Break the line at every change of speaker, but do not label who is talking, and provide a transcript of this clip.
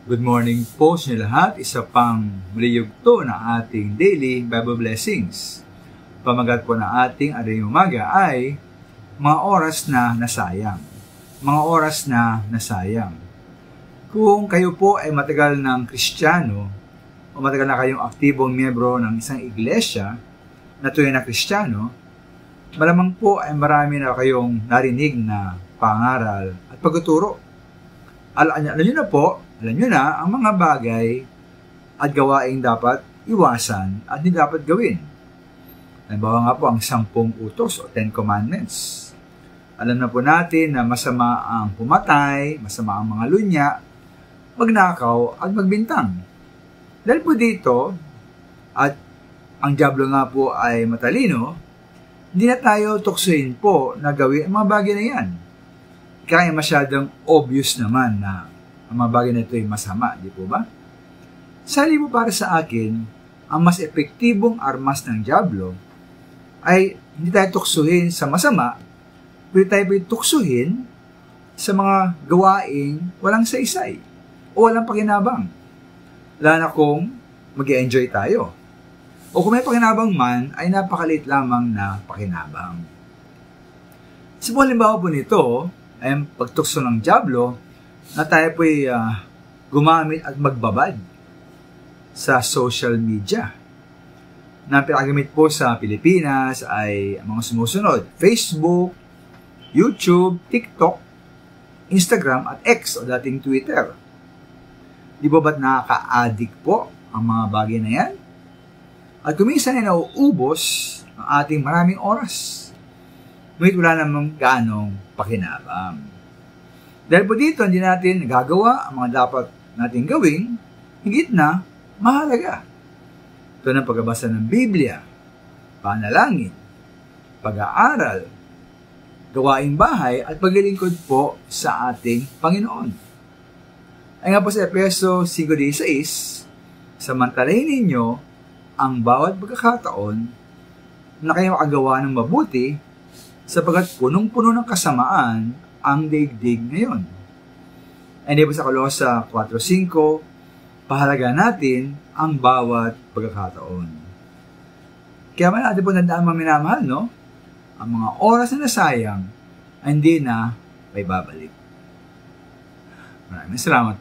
Good morning po sa inyo lahat. Isa pang maliyugto na ating daily Bible blessings. Pamagat po na ating aring umaga ay mga oras na nasayang. Mga oras na nasayang. Kung kayo po ay matagal ng Kristiyano o matagal na kayong aktibong miyembro ng isang iglesia na tunay na Kristiyano, malamang po ay marami na kayong narinig na pangaral at pagtuturo. Alam nyo na ang mga bagay at gawaing dapat iwasan at hindi dapat gawin. Halimbawa nga po ang 10 utos o 10 commandments. Alam na po natin na masama ang pumatay, masama ang mga lunya, magnakaw at magbintang. Dahil po dito, at ang diablo nga po ay matalino, hindi na tayo tuksoin po na gawin ang mga bagay na yan. Kaya masyadong obvious naman na ang mga bagay na ito ay masama, di po ba? Sali po para sa akin, ang mas epektibong armas ng diablo ay hindi tayo tuksuhin sa masama, pero tayo tuksuhin sa mga gawaing walang saysay o walang pakinabang. Lalo na kung mag-enjoy tayo. O kung may pakinabang man, ay napakaliit lamang na pakinabang. Sa halimbawa po nito, ay ang pagtukso ng diablo na tayo po'y gumamit at magbabad sa social media. Na pinagamit po sa Pilipinas ay mga sumusunod: Facebook, YouTube, TikTok, Instagram at X o dating Twitter. Di ba ba't nakaka-addict po ang mga bagay na yan? At kuminsan ay nauubos ang ating maraming oras. Ngunit wala namang gaanong pakinabang. Dahil po dito, hindi natin nagagawa ang mga dapat natin gawing, higit na mahalaga. Ito ng pagbabasa ng Biblia, panalangin, pag-aaral, gawaing bahay, at paglilingkod po sa ating Panginoon. Ay nga po sa Efeso 5:16, samantalahin ninyo ang bawat pagkakataon na kayo makagawa ng mabuti sapagkat punong-puno ng kasamaan ang daigdig ngayon. Hindi po sa Kolosa 4:5, pahalaga natin ang bawat pagkakataon. Kaya man natin po nandaan mga minamahal, no? Ang mga oras na nasayang, hindi na may babalik. Maraming salamat.